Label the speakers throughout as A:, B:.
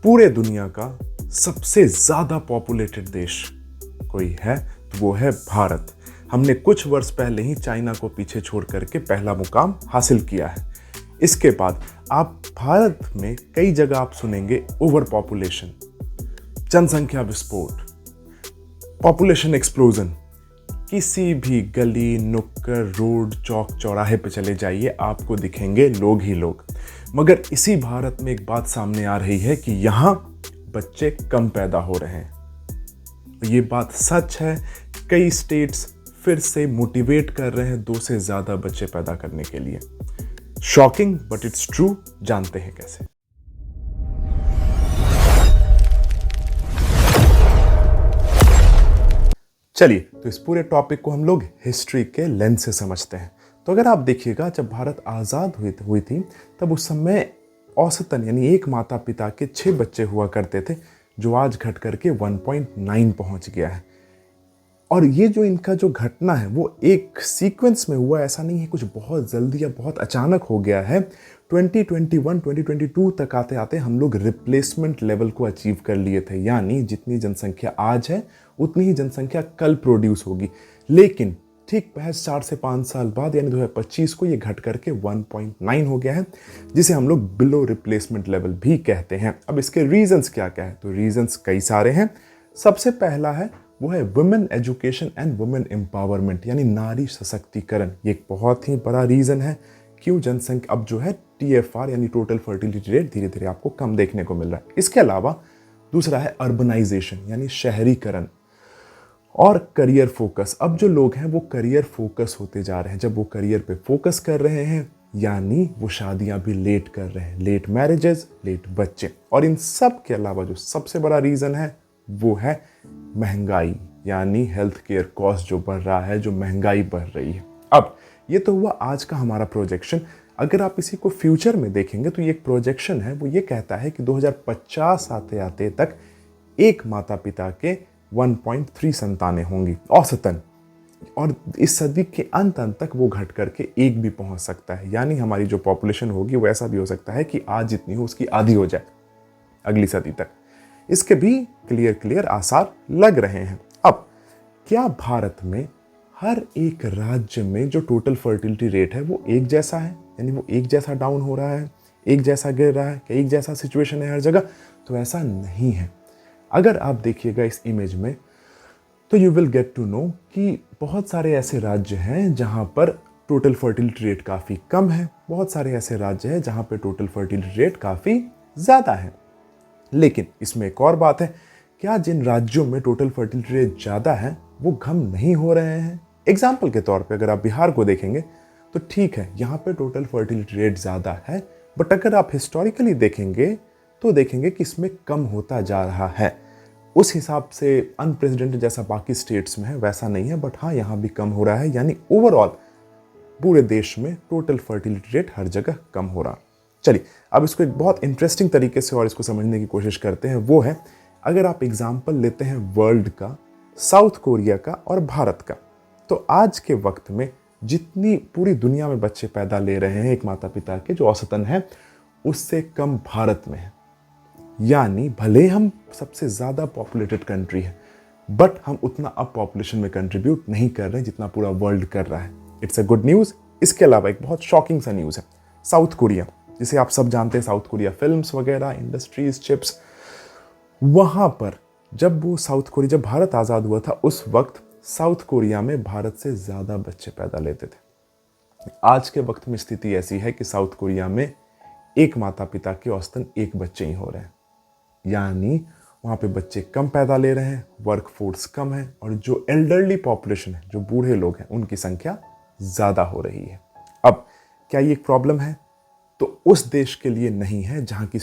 A: पूरे दुनिया का सबसे ज्यादा पॉपुलेटेड देश कोई है तो वो है भारत। हमने कुछ वर्ष पहले ही चाइना को पीछे छोड़ करके पहला मुकाम हासिल किया है। इसके बाद आप भारत में कई जगह आप सुनेंगे ओवर पॉपुलेशन, जनसंख्या विस्फोट, पॉपुलेशन एक्सप्लोजन। किसी भी गली नुक्कड़ रोड चौक चौराहे पे चले जाइए, आपको दिखेंगे लोग ही लोग। मगर इसी भारत में एक बात सामने आ रही है कि यहाँ बच्चे कम पैदा हो रहे हैं। ये बात सच है। कई स्टेट्स फिर से मोटिवेट कर रहे हैं 2 से ज्यादा बच्चे पैदा करने के लिए। Shocking but it's true. जानते हैं कैसे। चलिए तो इस पूरे टॉपिक को हम लोग हिस्ट्री के लेंस से समझते हैं। तो अगर आप देखिएगा, जब भारत आज़ाद हुई थी तब उस समय औसतन यानी एक माता पिता के 6 बच्चे हुआ करते थे, जो आज घट करके 1.9 पहुंच गया है। और ये जो इनका जो घटना है वो एक सीक्वेंस में हुआ, ऐसा नहीं है कुछ बहुत जल्दी या बहुत अचानक हो गया है। 2021-2022 तक आते आते हम लोग रिप्लेसमेंट लेवल को अचीव कर लिए थे, यानी जितनी जनसंख्या आज है उतनी ही जनसंख्या कल प्रोड्यूस होगी। लेकिन ठीक महज 4 से 5 साल बाद यानी 2025 को ये घट करके 1.9 हो गया है, जिसे हम लोग बिलो रिप्लेसमेंट लेवल भी कहते हैं। अब इसके रीजंस क्या क्या है? तो रीजंस कई सारे हैं। सबसे पहला है वो है women education and women empowerment, यानी नारी सशक्तिकरण। ये एक बहुत ही बड़ा रीजन है क्यों जनसंख्या अब जो है TFR यानी टोटल फर्टिलिटी रेट धीरे धीरे आपको कम देखने को मिल रहा है। इसके अलावा दूसरा है अर्बनाइजेशन यानी शहरीकरण और करियर फोकस। अब जो लोग हैं वो करियर फोकस होते जा रहे हैं। जब वो करियर पे फोकस कर रहे हैं यानी वो शादियां भी लेट कर रहे हैं, लेट मैरिजेस, लेट बच्चे। और इन सब के अलावा जो सबसे बड़ा रीजन है वो है महंगाई, यानी हेल्थ केयर कॉस्ट जो बढ़ रहा है, जो महंगाई बढ़ रही है। अब ये तो हुआ आज का हमारा प्रोजेक्शन। अगर आप इसी को फ्यूचर में देखेंगे तो ये एक प्रोजेक्शन है, वो ये कहता है कि 2050 आते आते तक एक माता पिता के 1.3 संतानें होंगी औसतन, और इस सदी के अंत तक वो घट करके 1 भी पहुंच सकता है। यानी हमारी जो पॉपुलेशन होगी वो ऐसा भी हो सकता है कि आज जितनी हो उसकी आधी हो जाए अगली सदी तक। इसके भी क्लियर आसार लग रहे हैं। अब क्या भारत में हर एक राज्य में जो टोटल फर्टिलिटी रेट है वो एक जैसा है, यानी वो एक जैसा डाउन हो रहा है, एक जैसा गिर रहा है, क्या एक जैसा सिचुएशन है हर जगह? तो ऐसा नहीं है। अगर आप देखिएगा इस इमेज में तो you will get to know कि बहुत सारे ऐसे राज्य हैं जहां पर टोटल फर्टिलिटी रेट काफ़ी कम है, बहुत सारे ऐसे राज्य हैं जहां पर टोटल फर्टिलिटी रेट काफ़ी ज़्यादा है। लेकिन इसमें एक और बात है, क्या जिन राज्यों में टोटल फर्टिलिटी रेट ज़्यादा है वो कम नहीं हो रहे हैं? एग्जाम्पल के तौर पे अगर आप बिहार को देखेंगे तो ठीक है, यहाँ पे टोटल फर्टिलिटी रेट ज़्यादा है, बट अगर आप हिस्टोरिकली देखेंगे तो देखेंगे कि इसमें कम होता जा रहा है। उस हिसाब से अनप्रेसिडेंटेड जैसा बाकी स्टेट्स में है वैसा नहीं है, बट हाँ यहाँ भी कम हो रहा है। यानी ओवरऑल पूरे देश में टोटल फर्टिलिटी रेट हर जगह कम हो रहा। चलिए अब इसको एक बहुत इंटरेस्टिंग तरीके से और इसको समझने की कोशिश करते हैं। वो है, अगर आप एग्जाम्पल लेते हैं वर्ल्ड का, साउथ कोरिया का और भारत का, तो आज के वक्त में जितनी पूरी दुनिया में बच्चे पैदा ले रहे हैं एक माता पिता के, जो औसतन है, उससे कम भारत में है। यानी भले हम सबसे ज़्यादा पॉपुलेटेड कंट्री है, बट हम उतना अब पॉपुलेशन में कंट्रीब्यूट नहीं कर रहे हैं जितना पूरा वर्ल्ड कर रहा है। It's a good news. इसके अलावा एक बहुत शॉकिंग सा न्यूज़ है। साउथ कोरिया, जिसे आप सब जानते हैं, साउथ कोरिया फिल्म्स वगैरह, इंडस्ट्रीज, चिप्स, वहाँ पर जब भारत आज़ाद हुआ था उस वक्त साउथ कोरिया में भारत से ज़्यादा बच्चे पैदा लेते थे। आज के वक्त में स्थिति ऐसी है कि साउथ कोरिया में एक माता पिता के औसतन 1 बच्चे ही हो रहे हैं। यानी वहाँ पे बच्चे कम पैदा ले रहे हैं, वर्क फोर्स कम है, और जो एल्डरली पॉपुलेशन है, जो बूढ़े लोग हैं, उनकी संख्या ज़्यादा हो रही है। अब क्या ये एक प्रॉब्लम है? तो उस देश के लिए नहीं है जहाँ की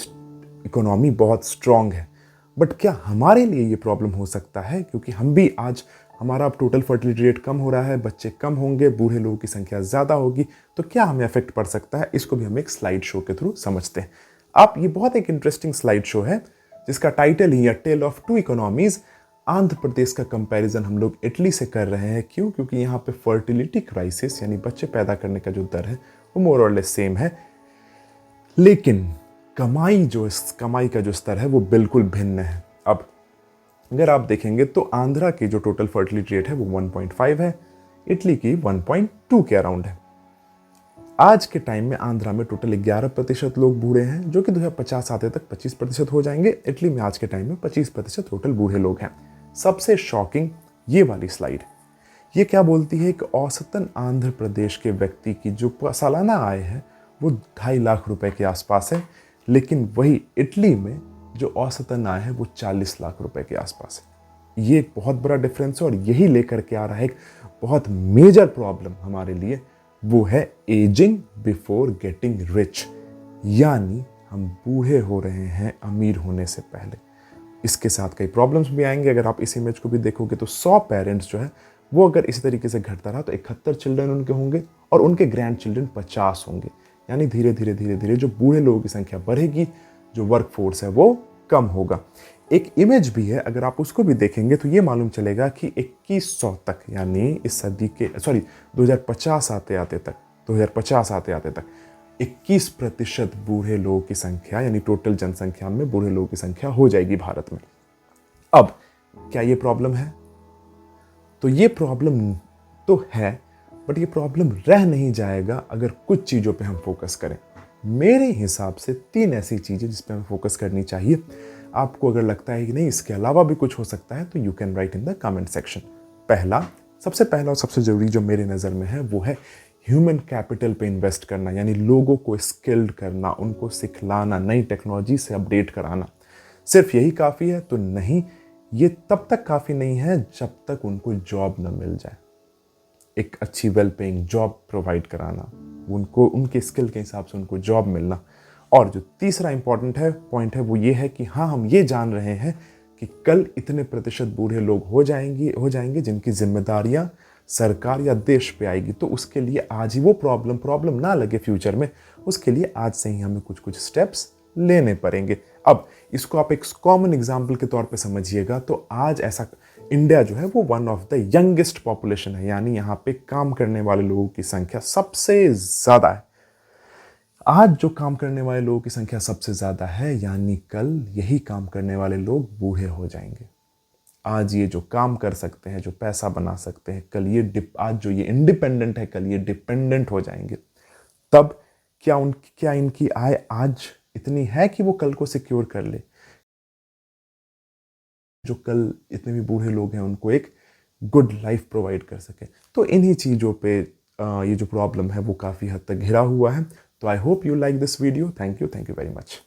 A: इकोनॉमी बहुत स्ट्रांग है, बट क्या हमारे लिए ये प्रॉब्लम हो सकता है? क्योंकि हम भी आज, हमारा अब टोटल फर्टिलिटी रेट कम हो रहा है, बच्चे कम होंगे, बूढ़े लोगों की संख्या ज़्यादा होगी, तो क्या हमें इफेक्ट पड़ सकता है? इसको भी हम एक स्लाइड शो के थ्रू समझते हैं। आप ये बहुत एक इंटरेस्टिंग स्लाइड शो है जिसका टाइटल ही है tell of 2 economies. Andhra Pradesh का कंपैरिजन हम लोग इटली से कर रहे हैं। क्यों? क्योंकि यहाँ पे फर्टिलिटी क्राइसिस यानी बच्चे पैदा करने का जो दर है वो मोर और लेस सेम है, लेकिन कमाई का जो स्तर है वो बिल्कुल भिन्न है। अब अगर आप देखेंगे तो आंध्रा की जो टोटल फर्टिलिटी रेट है वो 1.5 है, इटली की 1.2 के अराउंड है। आज के टाइम में आंध्रा में टोटल 11% लोग बूढ़े हैं, जो कि 2050 आते तक 25% हो जाएंगे। इटली में आज के टाइम में 25% टोटल बूढ़े लोग हैं। सबसे शॉकिंग ये वाली स्लाइड, ये क्या बोलती है कि औसतन आंध्र प्रदेश के व्यक्ति की जो सालाना आय है वो 2.5 लाख रुपए के आसपास है, लेकिन वही इटली में जो औसतन आय है वो 40 लाख रुपए के आसपास है। ये एक बहुत बड़ा डिफरेंस है और यही लेकर के आ रहा है एक बहुत मेजर प्रॉब्लम हमारे लिए, वो है एजिंग बिफोर गेटिंग रिच, यानी हम बूढ़े हो रहे हैं अमीर होने से पहले। इसके साथ कई प्रॉब्लम्स भी आएंगे। अगर आप इस इमेज को भी देखोगे तो 100 पेरेंट्स जो है वो अगर इसी तरीके से घटता रहा तो 71 चिल्ड्रन उनके होंगे और उनके ग्रैंड चिल्ड्रन 50 होंगे। यानी धीरे धीरे जो बूढ़े लोगों की संख्या बढ़ेगी, जो वर्क फोर्स है वो कम होगा। एक इमेज भी है, अगर आप उसको भी देखेंगे तो ये मालूम चलेगा कि 2100 तक, यानी इस सदी के 2050 आते आते तक 21% बूढ़े लोगों की संख्या, यानी टोटल जनसंख्या में बूढ़े लोगों की संख्या हो जाएगी भारत में। अब क्या ये प्रॉब्लम है? तो ये प्रॉब्लम तो है, बट ये प्रॉब्लम रह नहीं जाएगा अगर कुछ चीज़ों पे हम फोकस करें। मेरे हिसाब से 3 ऐसी चीज़ें जिस पे हमें फोकस करनी चाहिए। आपको अगर लगता है कि नहीं इसके अलावा भी कुछ हो सकता है तो you can write in the comment section. सबसे पहला और सबसे ज़रूरी जो मेरे नज़र में है वो है ह्यूमन कैपिटल पे इन्वेस्ट करना, यानी लोगों को स्किल्ड करना, उनको सिखलाना, नई टेक्नोलॉजी से अपडेट कराना। सिर्फ यही काफ़ी है तो नहीं, ये तब तक काफ़ी नहीं है जब तक उनको जॉब न मिल जाए। एक अच्छी वेल पेइंग जॉब प्रोवाइड कराना, उनको उनके स्किल के हिसाब से उनको जॉब मिलना। और जो तीसरा इंपॉर्टेंट पॉइंट है वो ये है कि हाँ, हम ये जान रहे हैं कि कल इतने प्रतिशत बूढ़े लोग हो जाएंगे जिनकी जिम्मेदारियां सरकार या देश पे आएगी। तो उसके लिए आज ही वो प्रॉब्लम ना लगे फ्यूचर में, उसके लिए आज से ही हमें कुछ स्टेप्स लेने पड़ेंगे। अब इसको आप एक कॉमन एग्जाम्पल के तौर पे समझिएगा तो आज ऐसा इंडिया जो है वो one of the youngest population है, यानी यहाँ पे काम करने वाले लोगों की संख्या सबसे ज़्यादा है। आज जो काम करने वाले लोगों की संख्या सबसे ज़्यादा है, यानी कल यही काम करने वाले लोग बूढ़े हो जाएंगे। आज ये जो काम कर सकते हैं, जो पैसा बना सकते हैं, कल ये आज जो ये इंडिपेंडेंट है, कल ये डिपेंडेंट हो जाएंगे। तब क्या इनकी आय आज इतनी है कि वो कल को सिक्योर कर ले? जो कल इतने भी बूढ़े लोग हैं उनको एक गुड लाइफ प्रोवाइड कर सके। तो इन्हीं चीज़ों पे ये जो प्रॉब्लम है वो काफ़ी हद तक घिरा हुआ है। तो I hope you like this video. Thank you very much.